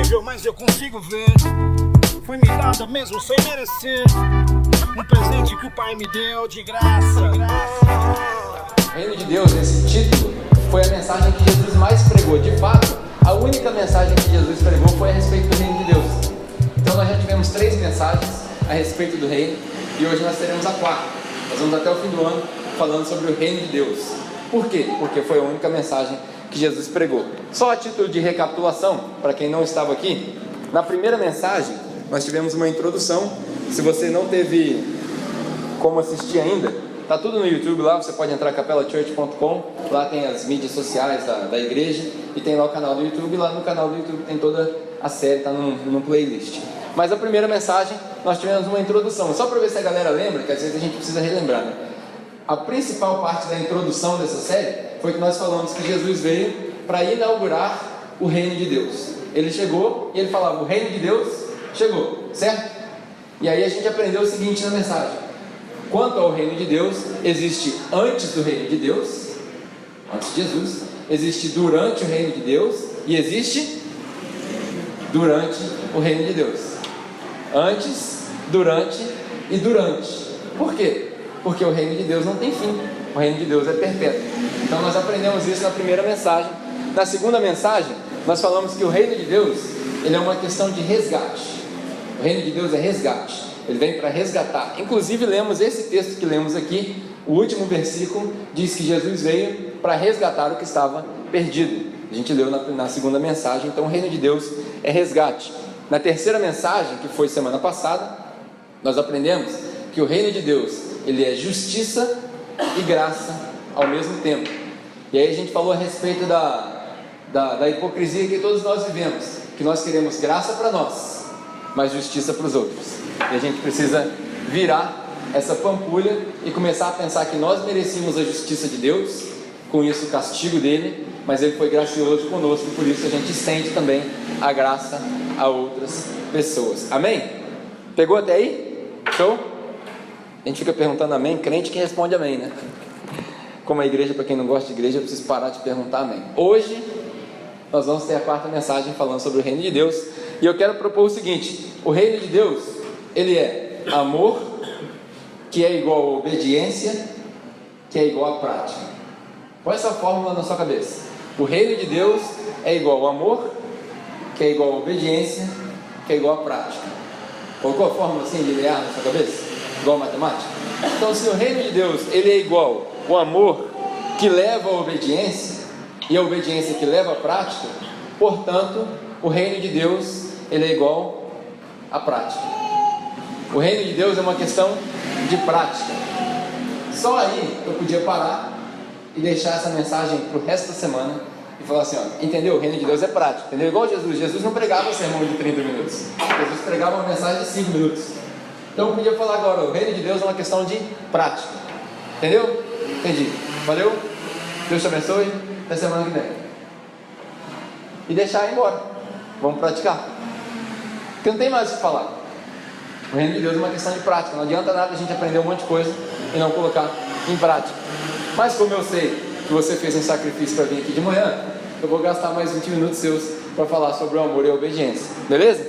invisível, mas eu consigo ver. Foi me dada mesmo sem merecer. Um presente que o Pai me deu de graça. O Reino de Deus, esse título, foi a mensagem que Jesus mais pregou. De fato, a única mensagem que Jesus pregou foi a respeito do Reino de Deus. Então nós já tivemos 3 mensagens a respeito do Reino, e hoje nós teremos a 4ª. Nós vamos até o fim do ano falando sobre o Reino de Deus. Por quê? Porque foi a única mensagem que Jesus pregou. Só a título de recapitulação, para quem não estava aqui, na primeira mensagem nós tivemos uma introdução. Se você não teve como assistir ainda, tá tudo no YouTube lá, você pode entrar capelachurch.com, lá tem as mídias sociais da igreja, e tem lá o canal do YouTube, lá no canal do YouTube tem toda a série, tá num playlist. Mas a primeira mensagem, nós tivemos uma introdução, só para ver se a galera lembra, que às vezes a gente precisa relembrar, né? A principal parte da introdução dessa série foi que nós falamos que Jesus veio para inaugurar o Reino de Deus. Ele chegou e ele falava, o Reino de Deus chegou, certo? E aí a gente aprendeu o seguinte na mensagem: quanto ao Reino de Deus, existe antes do Reino de Deus, antes de Jesus, existe durante o Reino de Deus e existe durante o Reino de Deus. Antes, durante e durante. Por quê? Porque o Reino de Deus não tem fim. O Reino de Deus é perpétuo. Então nós aprendemos isso na primeira mensagem. Na segunda mensagem, nós falamos que o Reino de Deus, ele é uma questão de resgate. O Reino de Deus é resgate. Ele vem para resgatar. Inclusive lemos esse texto que lemos aqui, o último versículo diz que Jesus veio para resgatar o que estava perdido. A gente leu na segunda mensagem. Então o Reino de Deus é resgate. Na terceira mensagem, que foi semana passada, nós aprendemos que o Reino de Deus, ele é justiça e graça ao mesmo tempo. E aí a gente falou a respeito da hipocrisia que todos nós vivemos, que nós queremos graça para nós, mas justiça para os outros. E a gente precisa virar essa pampulha e começar a pensar que nós merecíamos a justiça de Deus, com isso o castigo dele, mas ele foi gracioso conosco, e por isso a gente estende também a graça a outras pessoas. Amém? Pegou até aí? Show? A gente fica perguntando amém, crente que responde amém, né? Como a igreja, para quem não gosta de igreja, eu preciso parar de perguntar amém. Hoje nós vamos ter a 4ª mensagem falando sobre o Reino de Deus, e eu quero propor o seguinte: o Reino de Deus, ele é amor, que é igual a obediência, que é igual a prática. Põe essa fórmula na sua cabeça. O Reino de Deus é igual a amor, que é igual a obediência, que é igual a prática. Colocou a fórmula assim linear na sua cabeça? Igual a matemática? Então, se o Reino de Deus, ele é igual o amor que leva à obediência, e a obediência que leva à prática, portanto, o Reino de Deus, ele é igual à prática. O Reino de Deus é uma questão de prática. Só aí eu podia parar e deixar essa mensagem para o resto da semana e falar assim, ó, entendeu? O Reino de Deus é prático, entendeu? Igual Jesus não pregava um sermão de 30 minutos, Jesus pregava uma mensagem de 5 minutos. Então eu podia falar agora, o Reino de Deus é uma questão de prática, entendeu? Entendi, valeu? Deus te abençoe, até semana que vem. E deixar ir embora, vamos praticar, porque não tem mais o que falar. O Reino de Deus é uma questão de prática, não adianta nada a gente aprender um monte de coisa e não colocar em prática. Mas como eu sei que você fez um sacrifício para vir aqui de manhã, eu vou gastar mais 20 minutos seus para falar sobre o amor e a obediência, beleza?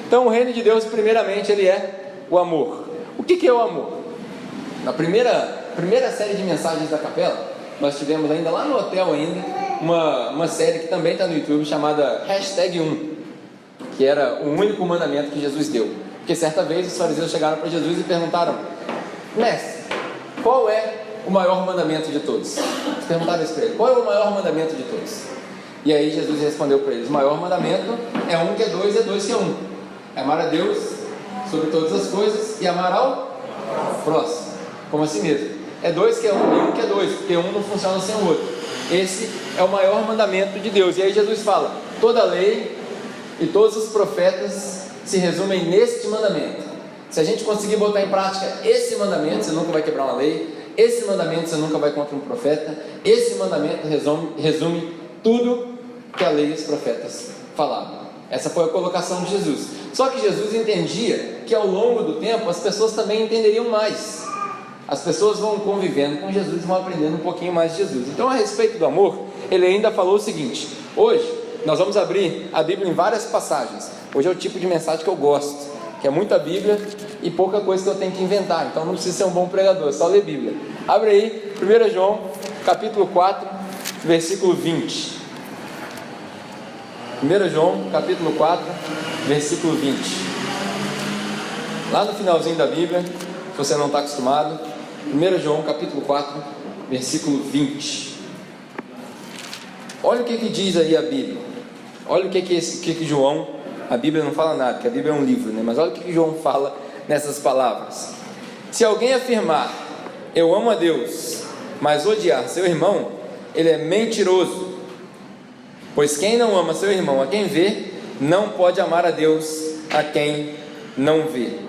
Então o Reino de Deus, primeiramente, ele é o amor. O que é o amor? Na primeira série de mensagens da capela, nós tivemos ainda lá no hotel uma série que também está no YouTube, chamada #1, que era o único mandamento que Jesus deu. Porque certa vez os fariseus chegaram para Jesus e perguntaram: mestre, qual é o maior mandamento de todos? Eles perguntaram isso para ele: qual é o maior mandamento de todos? E aí Jesus respondeu para eles: o maior mandamento é um que é dois, é dois que é um. É amar a Deus sobre todas as coisas e amar ao próximo como a si mesmo. É dois que é um e um que é dois, porque um não funciona sem o outro. Esse é o maior mandamento de Deus. E aí Jesus fala: toda a lei e todos os profetas se resumem neste mandamento. Se a gente conseguir botar em prática esse mandamento, você nunca vai quebrar uma lei. Esse mandamento, você nunca vai contra um profeta. Esse mandamento resume tudo que a lei e os profetas falavam. Essa foi a colocação de Jesus. Só que Jesus entendia que ao longo do tempo as pessoas também entenderiam mais. As pessoas vão convivendo com Jesus e vão aprendendo um pouquinho mais de Jesus. Então, a respeito do amor, ele ainda falou o seguinte: hoje nós vamos abrir a Bíblia em várias passagens. Hoje é o tipo de mensagem que eu gosto, que é muita Bíblia e pouca coisa que eu tenho que inventar. Então não precisa ser um bom pregador, é só ler Bíblia. Abre aí, 1 João, capítulo 4, versículo 20. 1 João, capítulo 4, versículo 20. Lá no finalzinho da Bíblia, se você não está acostumado, 1 João, capítulo 4, versículo 20. Olha o que diz aí a Bíblia. Olha o que João, a Bíblia não fala nada, porque a Bíblia é um livro, né? Mas olha o que João fala nessas palavras. Se alguém afirmar, eu amo a Deus, mas odiar seu irmão, ele é mentiroso. Pois quem não ama seu irmão a quem vê, não pode amar a Deus a quem não vê.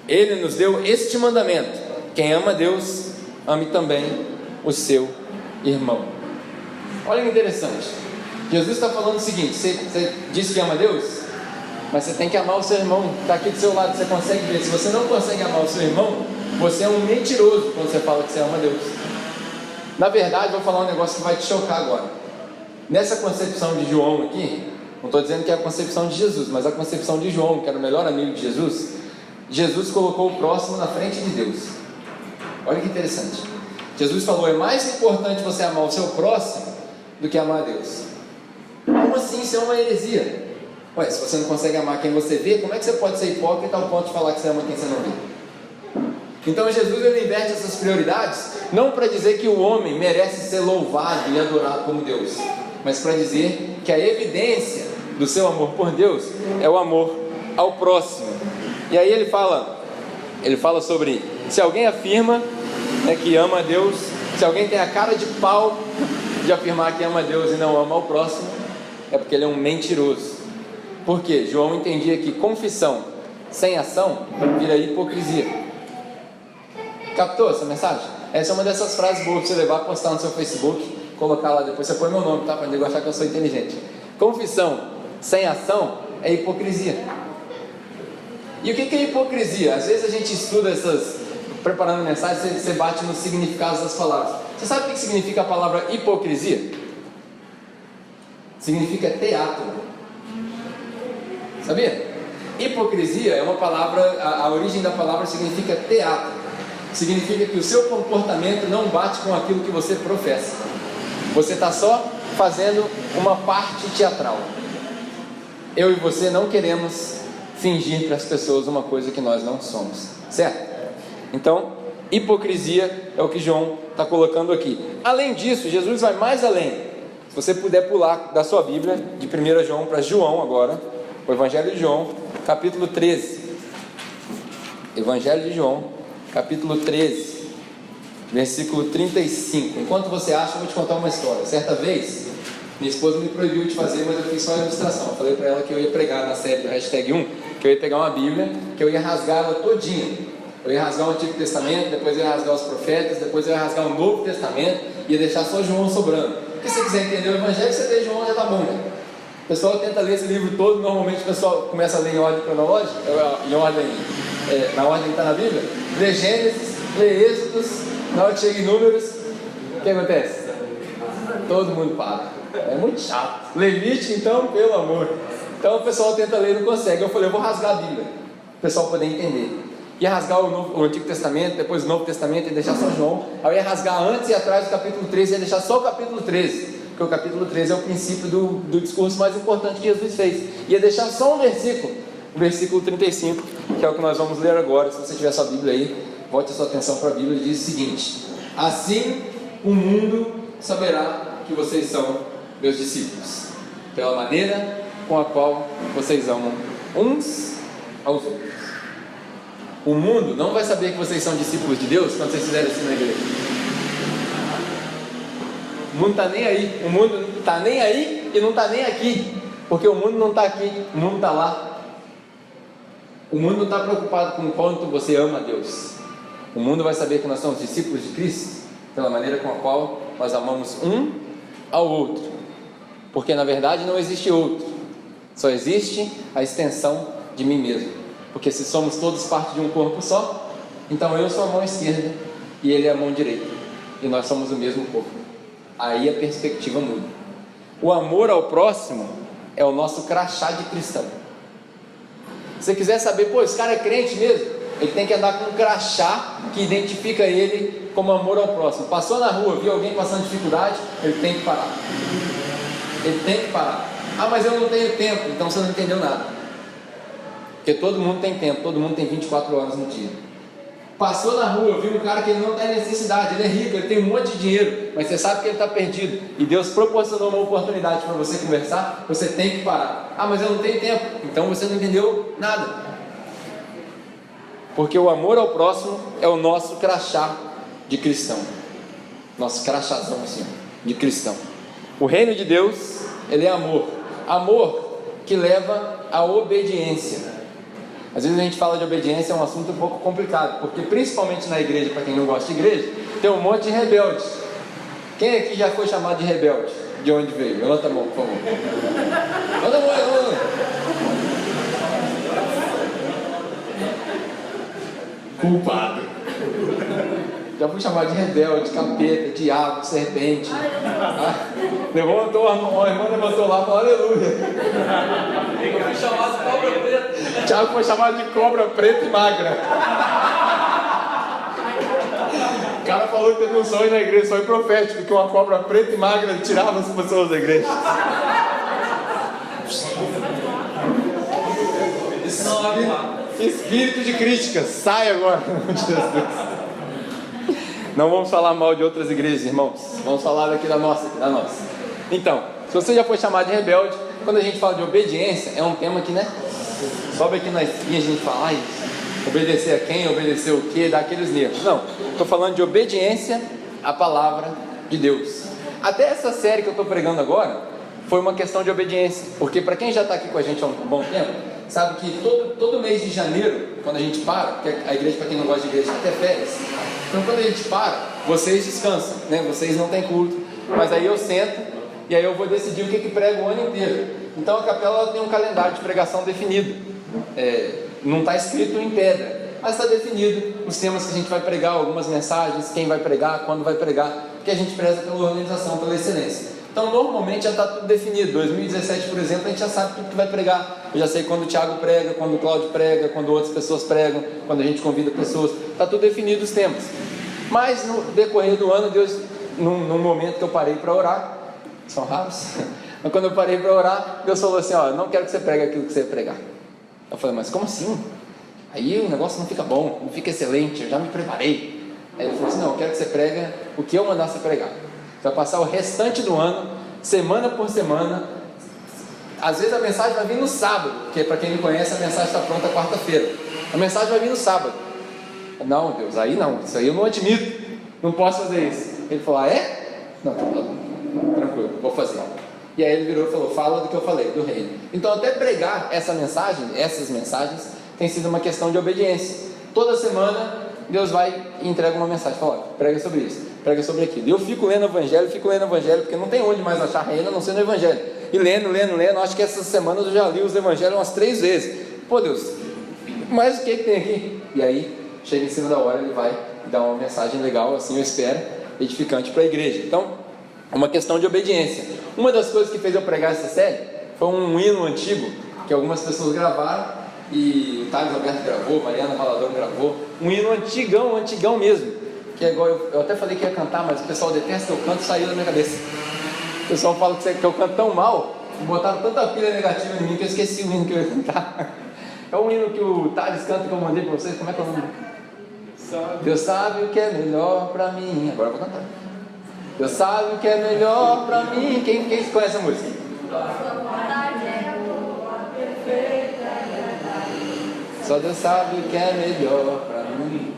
Ele nos deu este mandamento: quem ama a Deus, ame também o seu irmão. Olha que interessante. Jesus está falando o seguinte: você disse que ama a Deus, mas você tem que amar o seu irmão. Está aqui do seu lado, você consegue ver. Se você não consegue amar o seu irmão, você é um mentiroso quando você fala que você ama a Deus. Na verdade, vou falar um negócio que vai te chocar agora. Nessa concepção de João aqui, não estou dizendo que é a concepção de Jesus, mas a concepção de João, que era o melhor amigo de Jesus, Jesus colocou o próximo na frente de Deus. Olha que interessante. Jesus falou: é mais importante você amar o seu próximo do que amar a Deus. Como assim? Isso é uma heresia. Ué, se você não consegue amar quem você vê, como é que você pode ser hipócrita ao ponto de falar que você ama quem você não vê? Então Jesus, ele inverte essas prioridades, não para dizer que o homem merece ser louvado e adorado como Deus, mas para dizer que a evidência do seu amor por Deus é o amor ao próximo. E aí ele fala sobre: se alguém afirma que ama a Deus, se alguém tem a cara de pau de afirmar que ama a Deus e não ama ao próximo, é porque ele é um mentiroso. Por quê? João entendia que confissão sem ação vira hipocrisia. Captou essa mensagem? Essa é uma dessas frases boas para você levar, postar no seu Facebook, colocar lá depois, você põe meu nome, tá? Para ninguém achar que eu sou inteligente. Confissão sem ação é hipocrisia. E o que é hipocrisia? Às vezes a gente estuda preparando mensagens, você bate nos significados das palavras. Você sabe o que significa a palavra hipocrisia? Significa teatro. Sabia? Hipocrisia é uma palavra, a origem da palavra significa teatro. Significa que o seu comportamento não bate com aquilo que você professa. Você está só fazendo uma parte teatral. Eu e você não queremos fingir para as pessoas uma coisa que nós não somos, certo? Então, hipocrisia é o que João está colocando aqui. Além disso, Jesus vai mais além. Se você puder pular da sua Bíblia, de 1 João para João agora, o Evangelho de João, capítulo 13. Evangelho de João, capítulo 13, versículo 35. Enquanto você acha, eu vou te contar uma história. Certa vez, minha esposa me proibiu de fazer, mas eu fiz só a ilustração. Eu falei para ela que eu ia pregar na série do Hashtag 1, que eu ia pegar uma Bíblia, que eu ia rasgar ela todinha. Eu ia rasgar o Antigo Testamento, depois eu ia rasgar os profetas, depois eu ia rasgar o Novo Testamento, e ia deixar só João sobrando. Porque se você quiser entender o Evangelho, você lê João, já tá bom, né? O pessoal tenta ler esse livro todo, normalmente o pessoal começa a ler em ordem cronológica, na ordem que está na Bíblia, lê Gênesis, lê Êxodos, na hora que chega em Números, o que acontece? Todo mundo para. É muito chato. Levítico, então, pelo amor. Então o pessoal tenta ler e não consegue. Eu falei: eu vou rasgar a Bíblia, para o pessoal poder entender. Ia rasgar o Antigo Testamento, depois o Novo Testamento, ia deixar só João. Aí eu ia rasgar antes e atrás do capítulo 13, ia deixar só o capítulo 13, porque o capítulo 13 é o princípio do discurso mais importante que Jesus fez. Ia deixar só um versículo, o versículo 35, que é o que nós vamos ler agora. Se você tiver sua Bíblia aí, volte a sua atenção para a Bíblia. Diz o seguinte: assim o mundo saberá que vocês são meus discípulos, pela maneira com a qual vocês amam uns aos outros. O mundo não vai saber que vocês são discípulos de Deus quando vocês fizerem assim na igreja. O mundo está nem aí. O mundo está nem aí e não está nem aqui, porque o mundo não está aqui, o mundo está lá. O mundo não está preocupado com o quanto você ama a Deus. O mundo vai saber que nós somos discípulos de Cristo pela maneira com a qual nós amamos um ao outro, porque na verdade não existe outro, só existe a extensão de mim mesmo. Porque se somos todos parte de um corpo só, então eu sou a mão esquerda e ele é a mão direita, e nós somos o mesmo corpo. Aí a perspectiva muda. O amor ao próximo é o nosso crachá de cristão. Se você quiser saber, pô, esse cara é crente mesmo, ele tem que andar com um crachá que identifica ele como amor ao próximo. Passou na rua, viu alguém passando dificuldade, ele tem que parar. Ele tem que parar. Ah, mas eu não tenho tempo. Então você não entendeu nada. Porque todo mundo tem tempo, todo mundo tem 24 horas no dia. Passou na rua, viu um cara que ele não tem necessidade, ele é rico, ele tem um monte de dinheiro, mas você sabe que ele está perdido, e Deus proporcionou uma oportunidade para você conversar, você tem que parar. Ah, mas eu não tenho tempo. Então você não entendeu nada. Porque o amor ao próximo é o nosso crachá de cristão. Nosso crachazão assim, de cristão. O reino de Deus, ele é amor. Amor que leva à obediência. Às vezes a gente fala de obediência, é um assunto um pouco complicado, porque principalmente na igreja, para quem não gosta de igreja, tem um monte de rebeldes. Quem aqui já foi chamado de rebelde? De onde veio? Levanta a mão, por favor. Levanta a mão, levanta a mão. Culpado. Já fui chamado de rebelde, capeta, diabo, serpente. Levantou, a irmã levantou lá e falou aleluia. Eu fui chamado de cobra preta. Tiago foi chamado de cobra preta e magra. O cara falou que teve um sonho na igreja, sonho profético, que uma cobra preta e magra tirava as pessoas da igreja. Espírito de crítica, sai agora. Não vamos falar mal de outras igrejas, irmãos. Vamos falar daqui da nossa, Então, se você já foi chamado de rebelde, quando a gente fala de obediência, é um tema que, né? Sobe aqui na espinha, a gente fala, ai, obedecer a quem, obedecer o quê, dá aqueles nervos. Não, estou falando de obediência à palavra de Deus. Até essa série que eu estou pregando agora, foi uma questão de obediência. Porque para quem já está aqui com a gente há um bom tempo, sabe que todo mês de janeiro, quando a gente para, porque a igreja, para quem não gosta de igreja, até férias. Então quando a gente para, vocês descansam, né? Vocês não têm culto, mas aí eu sento e aí eu vou decidir o que prego o ano inteiro. Então a capela ela tem um calendário de pregação definido, não está escrito em pedra, mas está definido os temas que a gente vai pregar, algumas mensagens, quem vai pregar, quando vai pregar, porque a gente preza pela organização, pela excelência. Então normalmente já está tudo definido. 2017, por exemplo, a gente já sabe tudo que vai pregar. Eu já sei quando o Thiago prega, quando o Cláudio prega, quando outras pessoas pregam, quando a gente convida pessoas, está tudo definido os temas. Mas no decorrer do ano, Deus, num momento que eu parei para orar, são raros, mas quando eu parei para orar, Deus falou assim, ó, não quero que você pregue aquilo que você ia pregar. Eu falei, mas como assim? Aí o negócio não fica bom, não fica excelente, eu já me preparei. Aí ele falou assim, não, eu quero que você pregue o que eu mandar você pregar. Você vai passar o restante do ano, semana por semana. Às vezes a mensagem vai vir no sábado, porque para quem me conhece, a mensagem está pronta quarta-feira. A mensagem vai vir no sábado. Não, Deus, aí não, isso aí eu não admito, não posso fazer isso. Ele falou, ah, é? Não, tranquilo, vou fazer. E aí ele virou e falou, fala do que eu falei, do reino. Então até pregar essas mensagens, tem sido uma questão de obediência. Toda semana Deus vai e entrega uma mensagem, fala, prega sobre isso, prega sobre aquilo. E eu fico lendo o evangelho, porque não tem onde mais achar reino a não ser no evangelho. E lendo, acho que essas semanas eu já li os evangelhos umas 3 vezes. Pô Deus, mas o que tem aqui? E aí, chega em cima da hora, ele vai dar uma mensagem legal, assim eu espero, edificante para a igreja. Então, é uma questão de obediência. Uma das coisas que fez eu pregar essa série foi um hino antigo que algumas pessoas gravaram, e o Thales Alberto gravou, Mariana Valadão gravou, um hino antigão mesmo, que é igual, eu até falei que ia cantar, mas o pessoal detesta que eu canto, saiu da minha cabeça. O pessoal fala que eu canto tão mal, botaram tanta pilha negativa em mim que eu esqueci o hino que eu ia cantar. É um hino que o Thales canta, que eu mandei para vocês, como é que é o nome? Deus sabe o que é melhor para mim. Agora eu vou cantar. Deus sabe o que é melhor para mim. Quem conhece a música? Só Deus sabe o que é melhor para mim.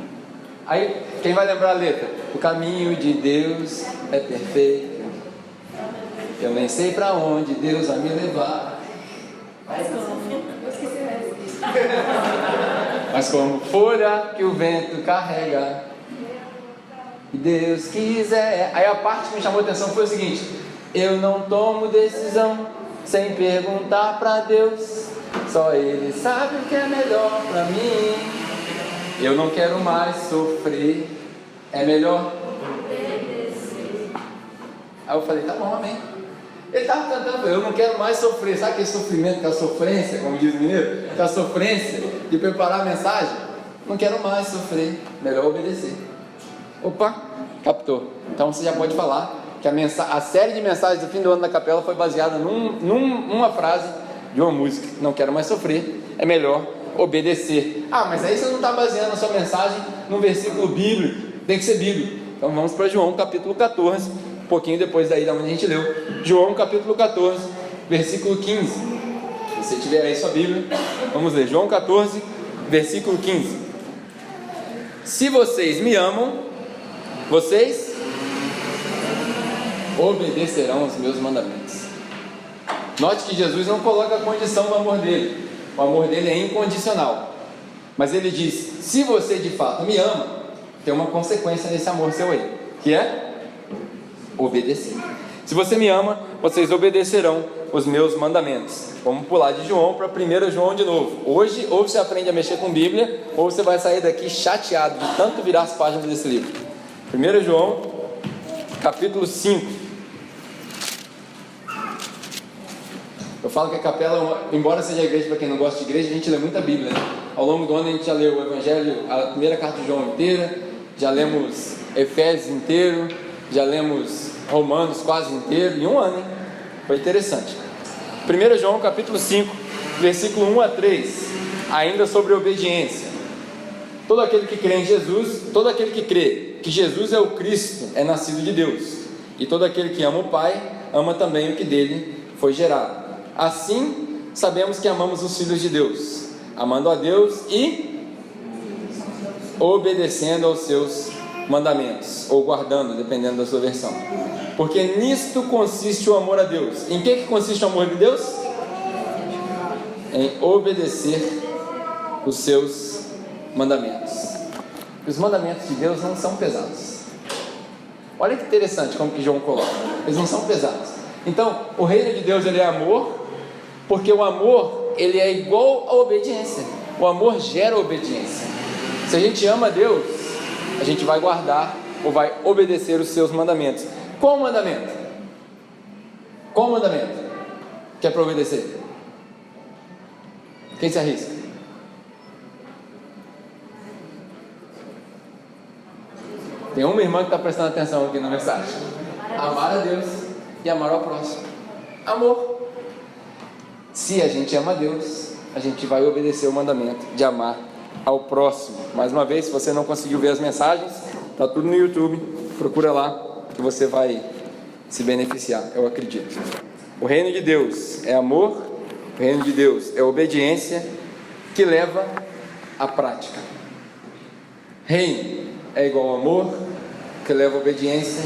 Aí, quem vai lembrar a letra? O caminho de Deus é perfeito. Eu nem sei para onde Deus vai me levar. Mas como folha que o vento carrega, e Deus quiser. Aí a parte que me chamou a atenção foi o seguinte: eu não tomo decisão sem perguntar para Deus, só Ele sabe o que é melhor para mim. Eu não quero mais sofrer, é melhor obedecer. Aí eu falei, tá bom, amém. Ele estava cantando, eu não quero mais sofrer. Sabe aquele sofrimento, aquela sofrência, como diz o mineiro? Aquela sofrência de preparar a mensagem? Não quero mais sofrer, melhor obedecer. Opa, captou. Então você já pode falar que a série de mensagens do fim do ano da capela foi baseada numa frase de uma música. Não quero mais sofrer, é melhor obedecer. Ah, mas aí você não está baseando a sua mensagem num versículo bíblico. Tem que ser bíblico. Então vamos para João capítulo 14, um pouquinho depois daí da onde a gente leu. João capítulo 14, versículo 15. Se você tiver aí sua Bíblia, vamos ler. João 14, versículo 15. Se vocês me amam, vocês obedecerão aos meus mandamentos. Note que Jesus não coloca a condição no amor dele. O amor dele é incondicional. Mas ele diz: se você de fato me ama, tem uma consequência nesse amor seu aí, que é obedecer. Se você me ama, vocês obedecerão os meus mandamentos. Vamos pular de João para 1 João de novo. Hoje, ou você aprende a mexer com Bíblia, ou você vai sair daqui chateado de tanto virar as páginas desse livro. 1 João, capítulo 5. Eu falo que a capela, embora seja a igreja para quem não gosta de igreja, a gente lê muita Bíblia, né? Ao longo do ano a gente já leu o Evangelho, a primeira carta de João inteira, já lemos Efésios inteiro, já lemos Romanos quase inteiro, em um ano, hein? Foi interessante. 1 João capítulo 5, versículo 1 a 3, ainda sobre obediência. Todo aquele que crê em Jesus, todo aquele que crê que Jesus é o Cristo, é nascido de Deus. E todo aquele que ama o Pai, ama também o que dele foi gerado. Assim, sabemos que amamos os filhos de Deus, amando a Deus e obedecendo aos seus mandamentos, ou guardando, dependendo da sua versão. Porque nisto consiste o amor a Deus. Em que consiste o amor de Deus? Em obedecer os seus mandamentos. Os mandamentos de Deus não são pesados. Olha que interessante como que João coloca. Eles não são pesados. Então, o reino de Deus, ele é amor, porque o amor, ele é igual à obediência. O amor gera obediência. Se a gente ama Deus, a gente vai guardar ou vai obedecer os seus mandamentos. Qual mandamento? Qual mandamento que é para obedecer? Quem se arrisca? Tem uma irmã que está prestando atenção aqui na mensagem. Amar a Deus e amar ao próximo. Amor. Se a gente ama a Deus, a gente vai obedecer o mandamento de amar ao próximo. Mais uma vez, se você não conseguiu ver as mensagens, está tudo no YouTube, procura lá que você vai se beneficiar, eu acredito. O reino de Deus é amor, o reino de Deus é obediência que leva à prática. Reino é igual ao amor, que leva à obediência,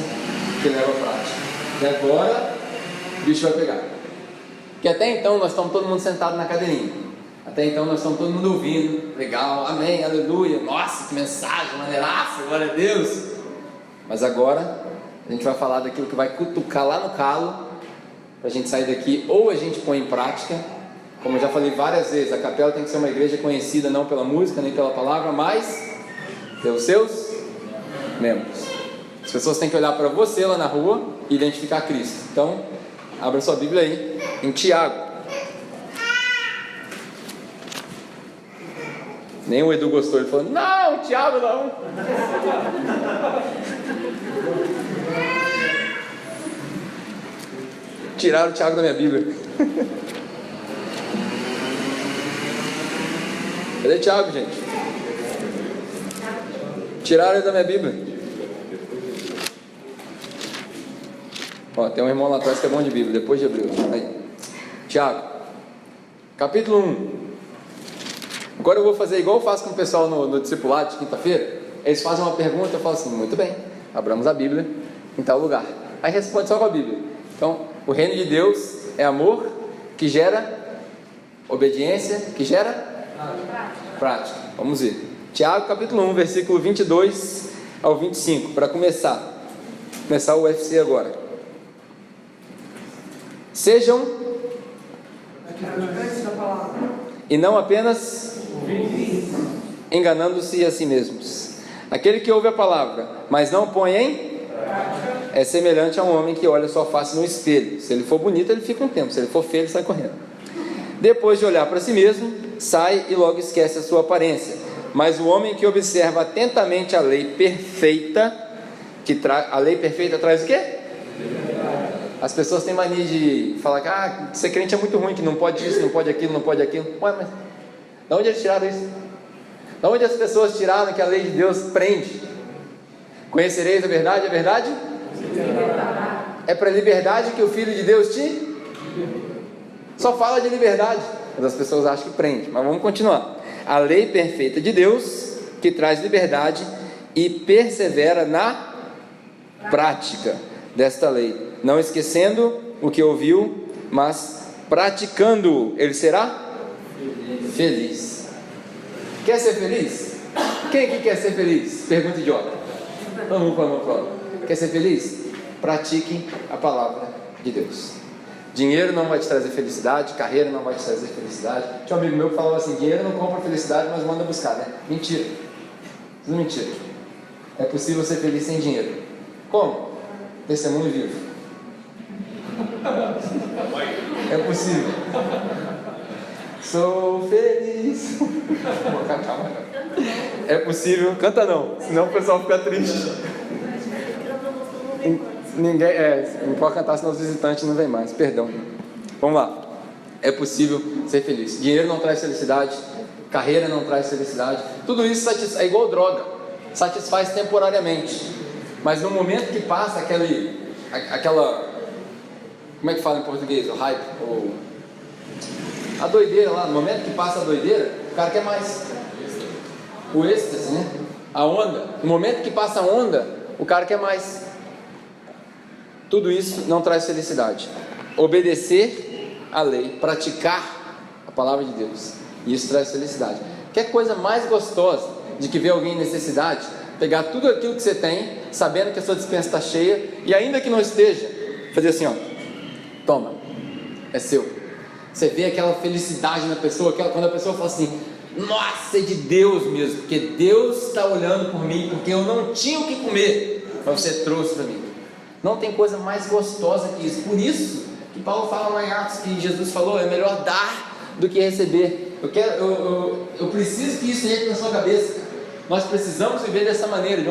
que leva à prática. E agora o bicho vai pegar. Que até então nós estamos todo mundo sentado na cadeirinha. Até então nós estamos todo mundo ouvindo. Legal, amém, aleluia. Nossa, que mensagem, maneiraça, glória a Deus. Mas agora a gente vai falar daquilo que vai cutucar lá no calo, para a gente sair daqui. Ou a gente põe em prática. Como eu já falei várias vezes, a capela tem que ser uma igreja conhecida não pela música, nem pela palavra, mas pelos seus membros. As pessoas têm que olhar para você lá na rua e identificar Cristo. Então, abra sua Bíblia aí, em Tiago. Nem o Edu gostou, ele falou: não, Tiago não. Tiraram o Tiago da minha Bíblia. Cadê Tiago, gente? Tiraram ele da minha Bíblia. Ó, tem um irmão lá atrás que é bom de Bíblia, depois de Hebreus. Aí. Tiago, capítulo 1. Agora eu vou fazer igual eu faço com o pessoal no discipulado de quinta-feira. Eles fazem uma pergunta, eu falo assim: muito bem, abramos a Bíblia em tal lugar. Aí responde só com a Bíblia. Então, o reino de Deus é amor, que gera obediência, que gera prática. Vamos ver. Tiago capítulo 1, versículo 22 ao 25, para começar o UFC agora. Sejam e não apenas enganando-se a si mesmos. Aquele que ouve a palavra, mas não põe em é semelhante a um homem que olha sua face no espelho. Se ele for bonito, ele fica um tempo. Se ele for feio, ele sai correndo. Depois de olhar para si mesmo, sai e logo esquece a sua aparência. Mas o homem que observa atentamente a lei perfeita, a lei perfeita traz o quê? As pessoas têm mania de falar que ser crente é muito ruim, que não pode isso, não pode aquilo, não pode aquilo. Ué, mas de onde eles tiraram isso? De onde as pessoas tiraram que a lei de Deus prende? Conhecereis a verdade é para a liberdade que o Filho de Deus te... Só fala de liberdade, mas as pessoas acham que prende. Mas vamos continuar. A lei perfeita de Deus, que traz liberdade e persevera na prática desta lei, não esquecendo o que ouviu, mas praticando, ele será feliz. Quer ser feliz? Quem aqui quer ser feliz? Pergunta idiota. Vamos para quer ser feliz? Pratique a palavra de Deus. Dinheiro não vai te trazer felicidade, carreira não vai te trazer felicidade. Tinha um amigo meu que falava assim: dinheiro não compra felicidade, mas manda buscar, né? Mentira. Isso é mentira. É possível ser feliz sem dinheiro. Como? Testemunho vivo. É possível. Sou feliz. Vou cantar, mas é possível. Canta não, senão o pessoal fica triste. Ninguém, não pode cantar, senão os visitantes não vêm mais. Perdão. Vamos lá. É possível ser feliz. Dinheiro não traz felicidade, carreira não traz felicidade. Tudo isso é igual droga. Satisfaz temporariamente. Mas no momento que passa aquela, como é que fala em português? O hype, a doideira lá. No momento que passa a doideira, o cara quer mais. O êxtase, né? A onda. No momento que passa a onda, o cara quer mais. Tudo isso não traz felicidade. Obedecer a lei, praticar a palavra de Deus, isso traz felicidade. Quer coisa mais gostosa de que ver alguém em necessidade? Pegar tudo aquilo que você tem, sabendo que a sua despensa está cheia, e ainda que não esteja, fazer assim, ó, toma, é seu. Você vê aquela felicidade na pessoa, quando a pessoa fala assim: nossa, é de Deus mesmo, porque Deus está olhando por mim, porque eu não tinha o que comer, mas você trouxe para mim. Não tem coisa mais gostosa que isso. Por isso que Paulo fala lá em Atos, que Jesus falou: é melhor dar do que receber. Eu preciso que isso entre na sua cabeça. Nós precisamos viver dessa maneira,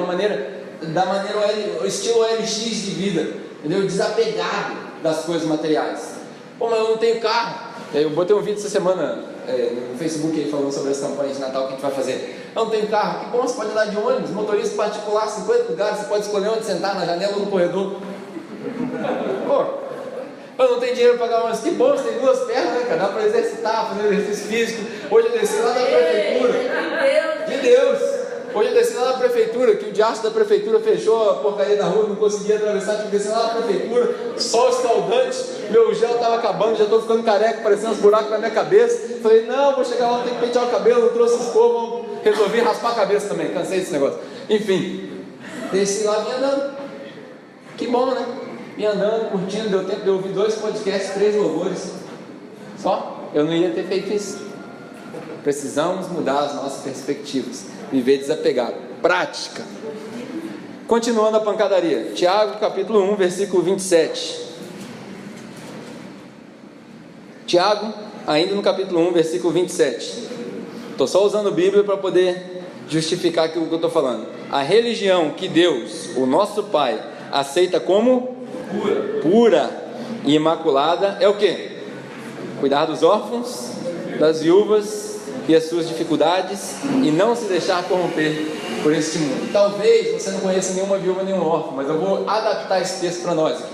da maneira estilo OLX de vida, entendeu? Desapegado das coisas materiais. Pô, mas eu não tenho carro. Eu botei um vídeo essa semana no Facebook aí, falando sobre essa campanha de Natal que a gente vai fazer. Eu não tenho carro. Que bom, você pode andar de ônibus, motorista particular, 50 lugares, você pode escolher onde sentar, na janela ou no corredor. Pô, eu não tenho dinheiro para pagar ônibus. Que bom, você tem duas pernas, né, cara? Dá para exercitar, fazer exercício físico. Hoje eu desci lá da prefeitura. De Deus! Hoje eu desci lá da prefeitura, que o diacho da prefeitura fechou a porcaria da rua, não conseguia atravessar, tive que descer lá da prefeitura, sol escaldante, meu gel estava acabando, já estou ficando careca, parecendo uns buracos na minha cabeça. Falei, não, vou chegar lá, tenho que pentear o cabelo, não trouxe escova, resolvi raspar a cabeça também, cansei desse negócio. Enfim, desci lá, vim andando. Que bom, né? Vim andando, curtindo, deu tempo de ouvir 2 podcasts, 3 louvores. Só, eu não ia ter feito isso. Precisamos mudar as nossas perspectivas, viver desapegado, prática. Continuando a pancadaria, Tiago capítulo 1, versículo 27. Tiago, ainda no capítulo 1, versículo 27. Estou só usando a Bíblia para poder justificar aquilo que eu estou falando. A religião que Deus, o nosso Pai, aceita como pura e imaculada é o quê? Cuidar dos órfãos, das viúvas e as suas dificuldades, e não se deixar corromper por este mundo. Talvez você não conheça nenhuma viúva, nenhum órfão, mas eu vou adaptar esse texto para nós aqui.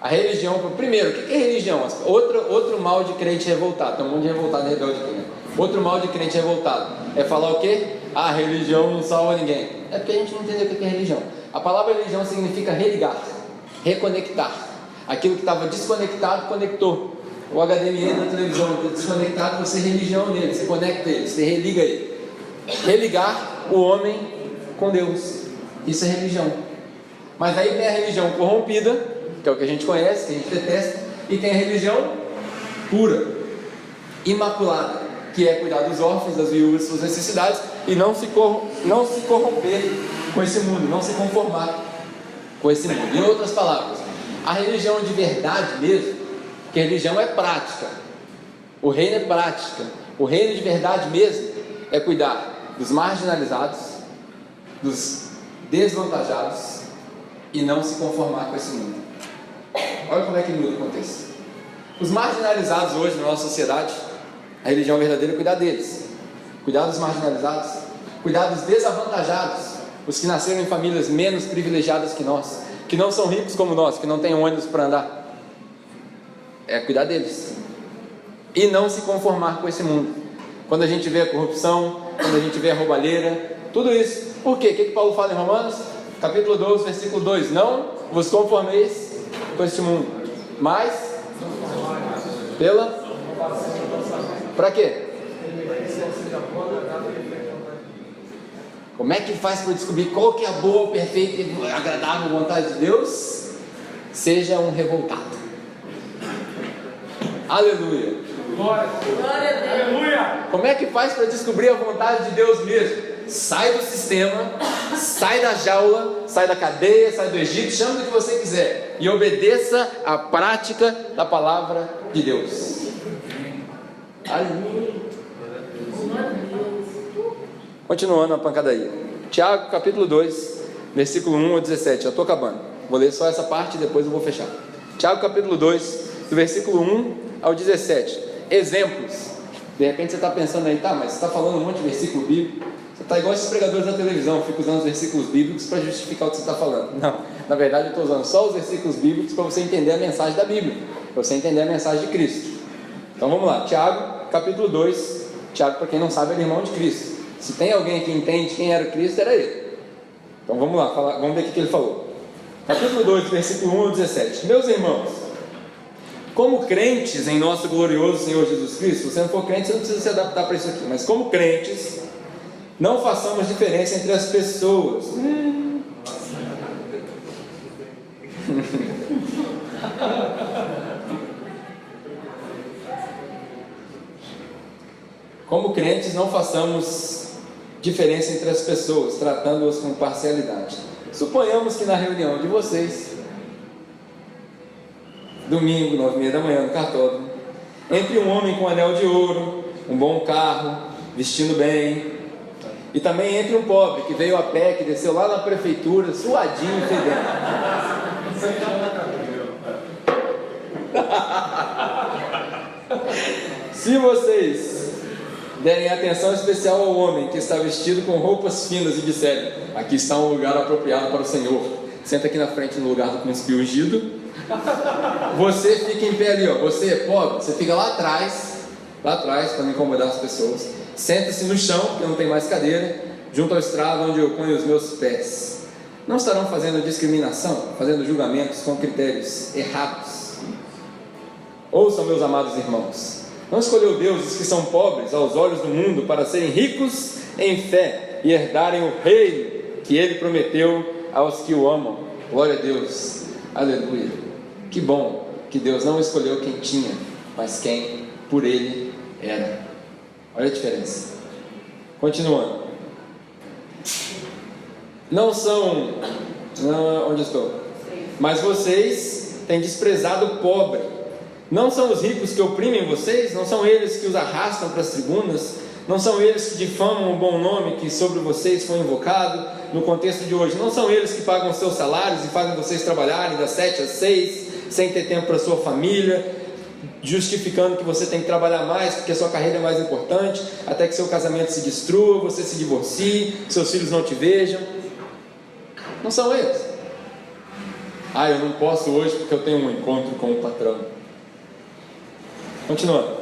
A religião, primeiro, o que é religião? Outro mal de crente revoltado. Tem um monte de revoltado e rebelde aqui, né? Outro mal de crente revoltado é falar o quê? A religião não salva ninguém. É porque a gente não entendeu o que é religião. A palavra religião significa religar, reconectar. Aquilo que estava desconectado, conectou. O HDMI da televisão está desconectado, você religião nele, você conecta ele, você religa ele. Religar o homem com Deus, isso é religião. Mas aí tem a religião corrompida, que é o que a gente conhece, que a gente detesta, e tem a religião pura, imaculada, que é cuidar dos órfãos, das viúvas, suas necessidades, e não se corromper com esse mundo, não se conformar. com esse mundo. Em outras palavras, a religião de verdade mesmo, que a religião é prática, o reino é prática, o reino de verdade mesmo é cuidar dos marginalizados, dos desvantajados e não se conformar com esse mundo. Olha como é que muda o contexto. Os marginalizados hoje na nossa sociedade, a religião verdadeira é cuidar deles, cuidar dos marginalizados, cuidar dos desavantajados, os que nasceram em famílias menos privilegiadas que nós, que não são ricos como nós, que não têm ônibus para andar. É cuidar deles e não se conformar com esse mundo. Quando a gente vê a corrupção, quando a gente vê a roubalheira, tudo isso. Por quê? O que Paulo fala em Romanos? Capítulo 12, versículo 2: não vos conformeis com este mundo, mas pela... para quê? Como é que faz para descobrir qual que é a boa, perfeita e agradável vontade de Deus? Seja um revoltado. Aleluia. Glória a Deus. Aleluia. Como é que faz para descobrir a vontade de Deus mesmo? Sai do sistema, sai da jaula, sai da cadeia, sai do Egito, chama do que você quiser e obedeça à prática da palavra de Deus. Aleluia. Continuando a pancadaria. Tiago capítulo 2, versículo 1 ao 17. Já estou acabando. Vou ler só essa parte e depois eu vou fechar. Tiago capítulo 2, do versículo 1 ao 17. Exemplos. De repente você está pensando aí, tá, mas você está falando um monte de versículo bíblico. Você está igual esses pregadores da televisão, fica usando os versículos bíblicos para justificar o que você está falando. Não, na verdade eu estou usando só os versículos bíblicos para você entender a mensagem da Bíblia, para você entender a mensagem de Cristo. Então vamos lá, Tiago capítulo 2. Tiago, para quem não sabe, era irmão de Cristo. Se tem alguém que entende quem era Cristo, era ele. Então vamos lá, vamos ver o que ele falou. Capítulo 2, versículo 1 ao 17. Meus irmãos, como crentes em nosso glorioso Senhor Jesus Cristo, se você não for crente, você não precisa se adaptar para isso aqui, mas como crentes, não façamos diferença entre as pessoas. Como crentes, não façamos diferença entre as pessoas, tratando-as com parcialidade. Suponhamos que na reunião de vocês, domingo, 9h30 da manhã, no cartódromo, entre um homem com anel de ouro, um bom carro, vestindo bem, e também entre um pobre que veio a pé, que desceu lá na prefeitura, suadinho e fedendo. Se vocês derem atenção especial ao homem que está vestido com roupas finas e disserem: aqui está um lugar apropriado para o Senhor, senta aqui na frente no lugar do príncipe ungido, você fica em pé ali, ó. Você é pobre, você fica lá atrás para não incomodar as pessoas, senta-se no chão, porque não tem mais cadeira, junto ao estrado onde eu ponho os meus pés. Não estarão fazendo discriminação, fazendo julgamentos com critérios errados. Ouçam, meus amados irmãos, não escolheu Deus os que são pobres aos olhos do mundo para serem ricos em fé e herdarem o reino que Ele prometeu aos que o amam. Glória a Deus, aleluia. Que bom que Deus não escolheu quem tinha, mas quem por Ele era. Olha a diferença. Continuando. Não são... onde estou? Mas vocês têm desprezado o pobre. Não são os ricos que oprimem vocês? Não são eles que os arrastam para as tribunas? Não são eles que difamam o bom nome que sobre vocês foi invocado no contexto de hoje? Não são eles que pagam seus salários e fazem vocês trabalharem das 7 às 6, sem ter tempo para sua família, justificando que você tem que trabalhar mais porque a sua carreira é mais importante, até que seu casamento se destrua, você se divorcie, seus filhos não te vejam? Não são eles. Ah, eu não posso hoje porque eu tenho um encontro com o patrão. Continuando.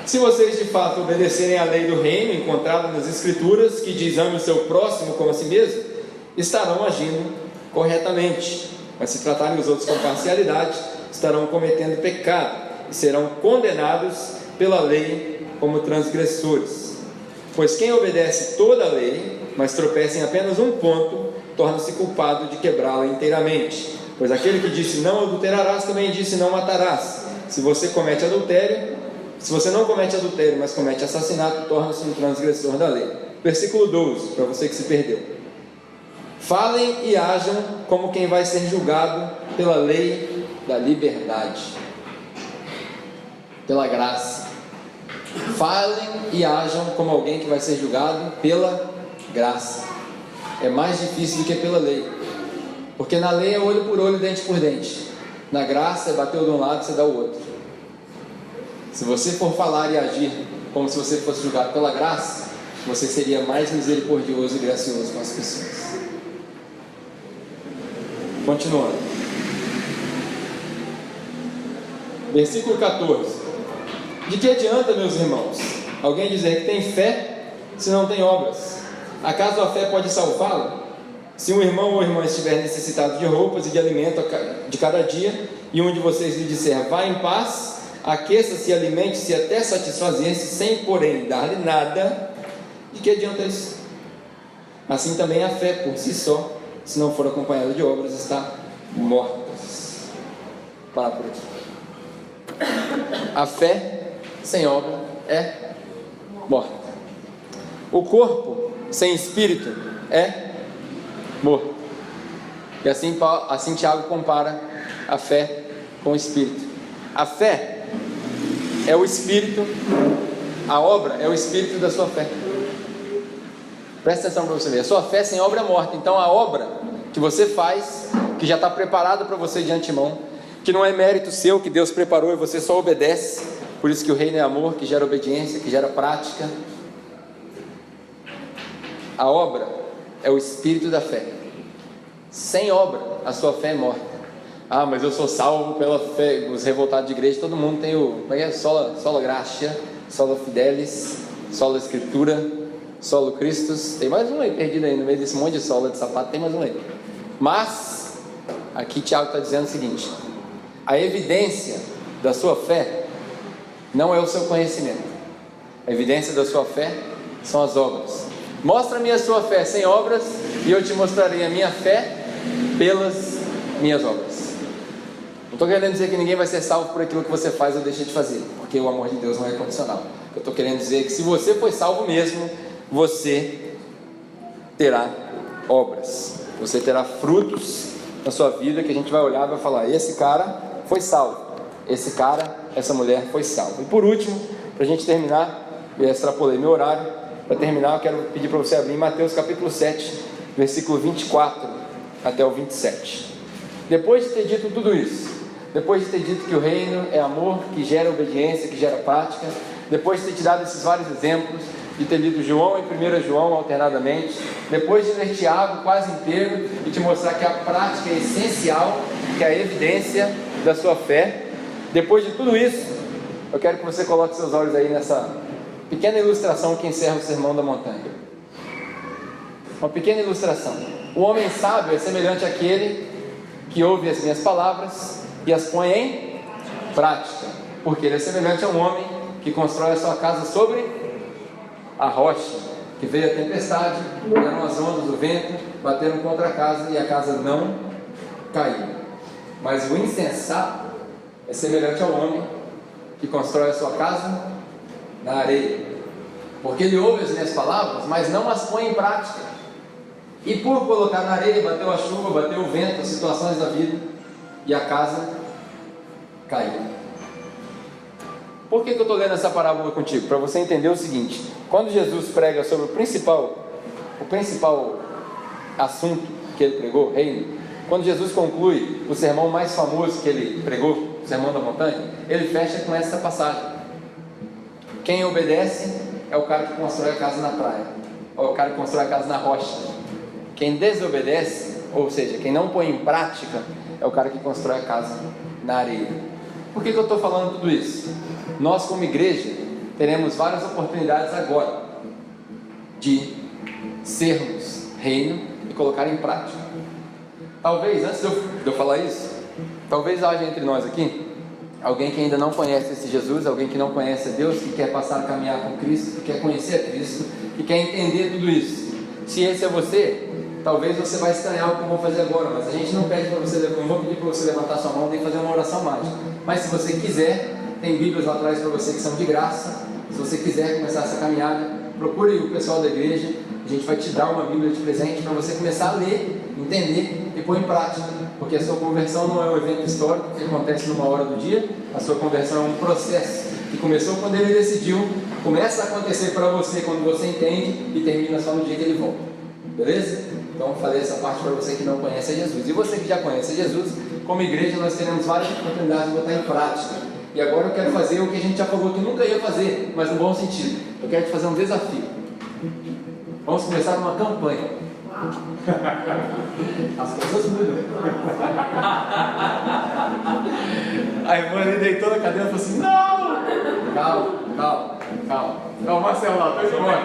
Se vocês de fato obedecerem à lei do reino encontrada nas Escrituras, que diz: ame o seu próximo como a si mesmo, estarão agindo corretamente. Mas se tratarem os outros com parcialidade, estarão cometendo pecado e serão condenados pela lei como transgressores. Pois quem obedece toda a lei, mas tropeça em apenas um ponto, torna-se culpado de quebrá-la inteiramente. Pois aquele que disse: não adulterarás, também disse: não matarás. Se você comete adultério, se você não comete adultério, mas comete assassinato, torna-se um transgressor da lei. Versículo 12, para você que se perdeu. Falem e ajam como quem vai ser julgado pela lei da liberdade, pela graça. Falem e ajam como alguém que vai ser julgado pela graça. É mais difícil do que pela lei, porque na lei é olho por olho, dente por dente. Na graça é bateu de um lado, você dá o outro. Se você for falar e agir como se você fosse julgado pela graça, você seria mais misericordioso e gracioso com as pessoas. Continuando. Versículo 14. De que adianta, meus irmãos, alguém dizer que tem fé se não tem obras? Acaso a fé pode salvá-lo? Se um irmão ou irmã estiver necessitado de roupas e de alimento de cada dia, e um de vocês lhe disser, vá em paz, aqueça-se e alimente-se até satisfazer-se, sem porém dar-lhe nada, de que adianta isso? Assim também a fé por si só, se não for acompanhada de obras, está morta. Para por aqui. A fé sem obra é morta. O corpo sem espírito é morto. E assim Tiago compara a fé com o espírito. A fé é o espírito, a obra é o espírito da sua fé. Presta atenção para você ver. A sua fé sem obra é morta. Então a obra que você faz, que já está preparada para você de antemão, que não é mérito seu, que Deus preparou e você só obedece. Por isso que o reino é amor, que gera obediência, que gera prática. A obra é o espírito da fé. Sem obra, a sua fé é morta. Ah, mas eu sou salvo pela fé. Os revoltados de igreja, todo mundo tem o sola gratia, sola fidelis, sola escritura, solo Christus. Tem mais um aí perdido aí no meio desse monte de sola de sapato, tem mais um aí. Mas aqui Tiago está dizendo o seguinte: a evidência da sua fé não é o seu conhecimento. A evidência da sua fé são as obras. Mostra-me a sua fé sem obras, e eu te mostrarei a minha fé pelas minhas obras. Não estou querendo dizer que ninguém vai ser salvo por aquilo que você faz ou deixa de fazer, porque o amor de Deus não é condicional. Eu estou querendo dizer que se você foi salvo mesmo, você terá obras, você terá frutos na sua vida, que a gente vai olhar e vai falar, esse cara foi salvo, esse cara, essa mulher foi salvo. E por último, para a gente terminar, eu extrapolei meu horário, para terminar eu quero pedir para você abrir em Mateus capítulo 7, versículo 24 até o 27. Depois de ter dito tudo isso, depois de ter dito que o reino é amor, que gera obediência, que gera prática, depois de ter te dado esses vários exemplos, de ter lido João e 1 João alternadamente, depois de ler Tiago quase inteiro e te mostrar que a prática é essencial, que é a evidência da sua fé, depois de tudo isso, eu quero que você coloque seus olhos aí nessa pequena ilustração que encerra o Sermão da Montanha. Uma pequena ilustração. O homem sábio é semelhante àquele que ouve as minhas palavras e as põe em prática, porque ele é semelhante a um homem que constrói a sua casa sobre a rocha, que veio a tempestade, vieram as ondas do vento, bateram contra a casa e a casa não caiu. Mas o insensato é semelhante ao homem que constrói a sua casa na areia, porque ele ouve as minhas palavras, mas não as põe em prática. E por colocar na areia, bateu a chuva, bateu o vento, as situações da vida, e a casa caiu. Por que eu estou lendo essa parábola contigo? Para você entender o seguinte: quando Jesus prega sobre o principal assunto que ele pregou, reino, quando Jesus conclui o sermão mais famoso que ele pregou, o Sermão da Montanha, ele fecha com essa passagem. Quem obedece é o cara que constrói a casa na praia, ou o cara que constrói a casa na rocha. Quem desobedece, ou seja, quem não põe em prática, é o cara que constrói a casa na areia. Por que eu estou falando tudo isso? Nós, como igreja, teremos várias oportunidades agora de sermos reino e colocar em prática. Talvez, antes de eu falar isso, talvez haja entre nós aqui alguém que ainda não conhece esse Jesus, alguém que não conhece a Deus, que quer passar a caminhar com Cristo, que quer conhecer a Cristo, que quer entender tudo isso. Se esse é você, talvez você vai estranhar o que eu vou fazer agora, mas a gente não pede para você, não vou pedir para você levantar sua mão nem fazer uma oração mágica. Mas se você quiser, tem Bíblias lá atrás para você que são de graça. Se você quiser começar essa caminhada, procure o pessoal da igreja. A gente vai te dar uma Bíblia de presente para você começar a ler, entender e pôr em prática. Porque a sua conversão não é um evento histórico que acontece numa hora do dia. A sua conversão é um processo que começou quando ele decidiu, começa a acontecer para você quando você entende e termina só no dia que ele volta. Beleza? Então falei essa parte para você que não conhece a Jesus. E você que já conhece a Jesus, como igreja nós teremos várias oportunidades de botar em prática. E agora eu quero fazer o que a gente já falou que nunca ia fazer, mas no bom sentido. Eu quero te fazer um desafio. Vamos começar uma campanha. As pessoas mudam. A irmã ali deitou na cadeira e falou assim: não! Calma. Não, o Marcelo lá, tô embora.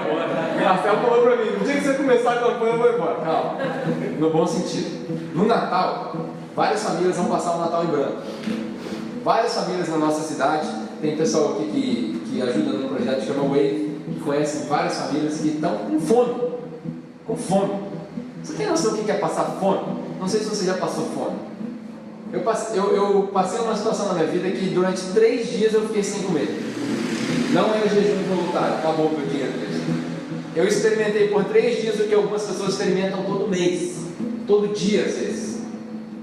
O Marcelo falou pra mim: no dia que você começar a campanha, eu vou embora. Calma. No bom sentido. No Natal, várias famílias vão passar o Natal em branco. Várias famílias na nossa cidade. Tem pessoal aqui que ajuda no projeto que chama Wave, que conhecem várias famílias que estão com fome. Com fome. Você tem noção do que é passar fome? Não sei se você já passou fome. Eu passei uma situação na minha vida que durante 3 dias eu fiquei sem comer. Não era jejum voluntário, acabou o meu dinheiro. Eu experimentei por 3 dias o que algumas pessoas experimentam todo mês, todo dia às vezes.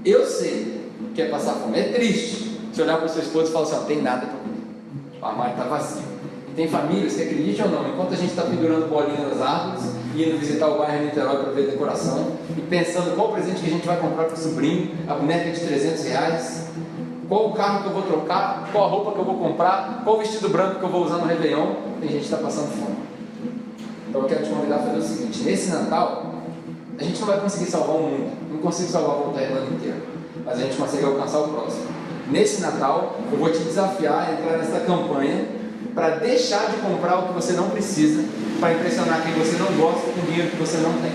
Eu sei que é passar fome, é triste. Você olhar para a sua esposa e falar assim: não tem nada para comer, o armário está vazio. E tem famílias que, acreditem ou não, enquanto a gente está pendurando bolinha nas árvores, indo visitar o bairro Niterói para ver decoração, e pensando qual presente que a gente vai comprar para o sobrinho, a boneca de R$300, qual o carro que eu vou trocar, qual a roupa que eu vou comprar, qual o vestido branco que eu vou usar no Réveillon, tem gente que está passando fome. Então eu quero te convidar a fazer o seguinte: nesse Natal, a gente não vai conseguir salvar o mundo, não consigo salvar a volta à Irlanda inteira, mas a gente consegue alcançar o próximo. Nesse Natal, eu vou te desafiar a entrar nessa campanha para deixar de comprar o que você não precisa, para impressionar quem você não gosta com o dinheiro que você não tem.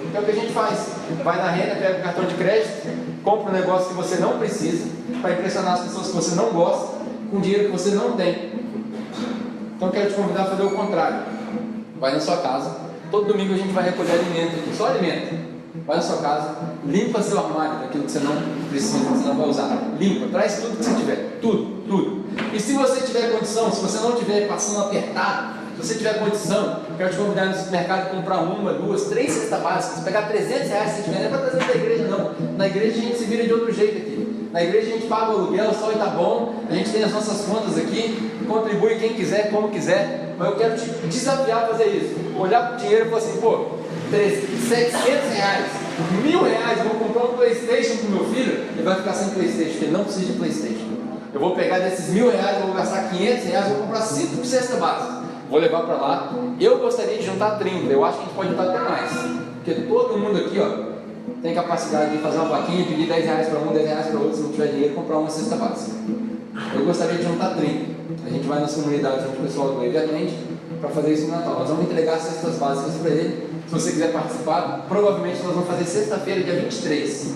Então o que a gente faz? Vai na renda, pega o cartão de crédito, compra um negócio que você não precisa, para impressionar as pessoas que você não gosta com o dinheiro que você não tem. Então eu quero te convidar a fazer o contrário. Vai na sua casa, todo domingo a gente vai recolher alimento aqui, só alimento. Vai na sua casa, limpa seu armário daquilo que você não precisa, que você não vai usar. Limpa, traz tudo que você tiver, tudo. E se você tiver condição, se você não estiver passando apertado, se você tiver condição, quero te convidar no supermercado a comprar 1, 2, 3 cestas básicas, pegar R$300 se tiver, não é para trazer para a igreja não. Na igreja a gente se vira de outro jeito aqui. Na igreja a gente paga o aluguel, só e tá bom, a gente tem as nossas contas aqui, contribui quem quiser, como quiser, mas eu quero te desafiar a fazer isso. Olhar para o dinheiro e falar assim: pô, R$700, R$1.000, eu vou comprar um PlayStation para o meu filho, ele vai ficar sem PlayStation, porque ele não precisa de PlayStation. Eu vou pegar desses R$1.000, eu vou gastar R$500, eu vou comprar 5 cestas básicas, vou levar para lá. Eu gostaria de juntar 30, eu acho que a gente pode juntar até mais, porque todo mundo aqui, ó, tem capacidade de fazer uma vaquinha, pedir R$10 para um, R$10 para outro, se não tiver dinheiro, comprar uma cesta básica. Eu gostaria de juntar 30. A gente vai nas comunidades onde o pessoal do Wave atende para fazer isso no Natal. Nós vamos entregar cestas básicas para ele. Se você quiser participar, provavelmente nós vamos fazer sexta-feira, dia 23.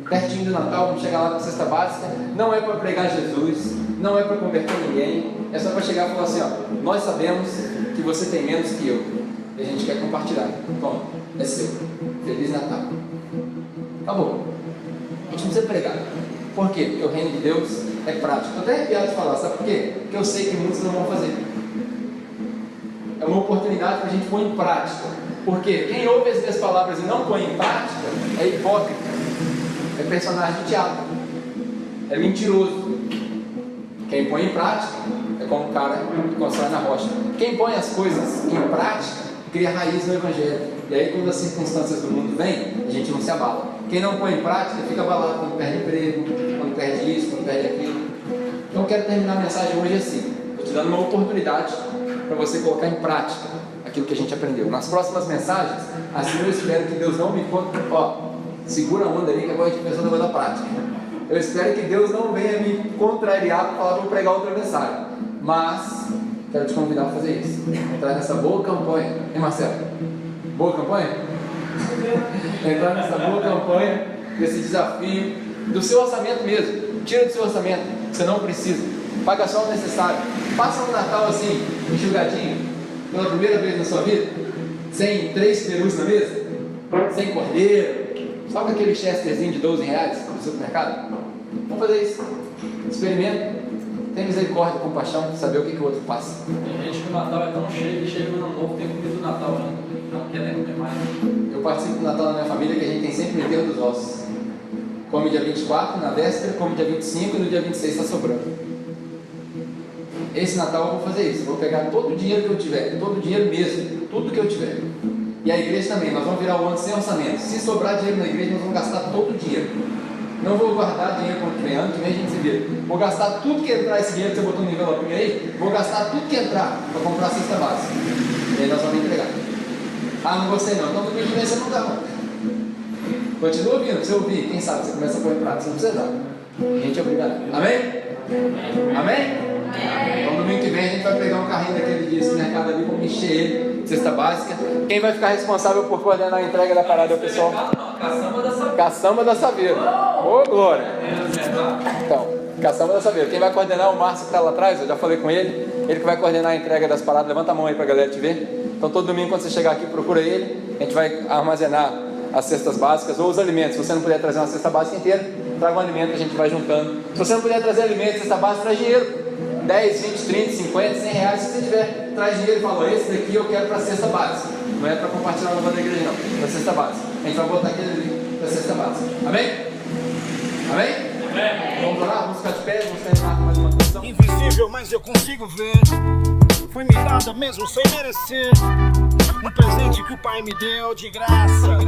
Pertinho do Natal, vamos chegar lá com a cesta básica. Não é para pregar Jesus, não é para converter ninguém, é só para chegar e falar assim: ó, nós sabemos que você tem menos que eu, e a gente quer compartilhar. Toma, é seu. Feliz Natal. Acabou. A gente não precisa pregar. Por quê? Porque o reino de Deus é prático. Estou até arrepiado de falar, sabe por quê? Porque eu sei que muitos não vão fazer. É uma oportunidade para a gente pôr em prática. Porque quem ouve as minhas palavras e não põe em prática é hipócrita, é personagem de teatro, é mentiroso. Quem põe em prática é como um cara que constrói na rocha. Quem põe as coisas em prática cria raiz no Evangelho. E aí, quando as circunstâncias do mundo vêm, a gente não se abala. Quem não põe em prática fica abalado quando perde emprego, quando perde isso, quando perde aquilo. Então eu quero terminar a mensagem hoje assim. Estou te dando uma oportunidade para você colocar em prática aquilo que a gente aprendeu. Nas próximas mensagens, assim eu espero que Deus não me conte. Ó, segura a onda aí que agora a gente começou a levar da prática. Eu espero que Deus não venha me contrariar para falar que eu vou pregar outra mensagem. Mas quero te convidar a fazer isso. Entrar nessa boa campanha. Hein, Marcelo? Boa campanha? Entrar nessa boa campanha, desse desafio, do seu orçamento mesmo. Tira do seu orçamento, você não precisa. Paga só o necessário. Passa um Natal assim, enxugadinho, pela primeira vez na sua vida, sem 3 perus na mesa, sem cordeiro, só com aquele chesterzinho de R$12 no supermercado. Vamos fazer isso. Experimenta. Tem misericórdia, compaixão, saber o que o outro passa. Tem gente que o Natal é tão cheio que chega no Ano Novo, tem comida do Natal, né? Não quer nem comer mais. Eu participo do Natal na minha família, que a gente tem sempre o enterro dos ossos. Come dia 24, na véspera, come dia 25 e no dia 26 está sobrando. Esse Natal eu vou fazer isso, eu vou pegar todo o dinheiro que eu tiver, todo o dinheiro mesmo, tudo que eu tiver. E a igreja também, nós vamos virar o ano sem orçamento. Se sobrar dinheiro na igreja, nós vamos gastar todo o dinheiro. Não vou guardar dinheiro quando vem, ano que vem a gente se vira. Vou gastar tudo que entrar esse dinheiro que você botou no envelopinho aí, vou gastar tudo que entrar para comprar a cesta básica. E aí nós vamos entregar. Ah, não gostei não, então domingo que vem você não dá não. Continua ouvindo, se eu ouvir, quem sabe você começa a pôr em prática, você não precisa dar. A gente é obrigado. Amém? Amém? Então domingo que vem a gente vai pegar um carrinho daquele dia, esse mercado ali, vamos encher ele de cesta básica. Quem vai ficar responsável por coordenar a entrega da parada é o pessoal? Caçamba da Saveira. Ô, glória! Então, Caçamba da Saveira. Quem vai coordenar é o Márcio que está lá atrás, eu já falei com ele. Ele que vai coordenar a entrega das paradas. Levanta a mão aí para a galera te ver. Então todo domingo quando você chegar aqui, procura ele. A gente vai armazenar as cestas básicas ou os alimentos. Se você não puder trazer uma cesta básica inteira, traga um alimento que a gente vai juntando. Se você não puder trazer alimento, cesta básica, traz dinheiro. 10, 20, 30, 50, 100 reais, se você tiver, traz dinheiro e fala, esse daqui eu quero para a cesta básica. Não é para compartilhar no da igreja não, para a cesta básica. A gente vai botar aquele ali para a cesta básica. Amém? Amém? Amém? Vamos orar, vamos ficar de pé, vamos terminar com mais uma canção. Invisível, mas eu consigo ver. Foi me dada mesmo sem merecer. Um presente que o Pai me deu de graça.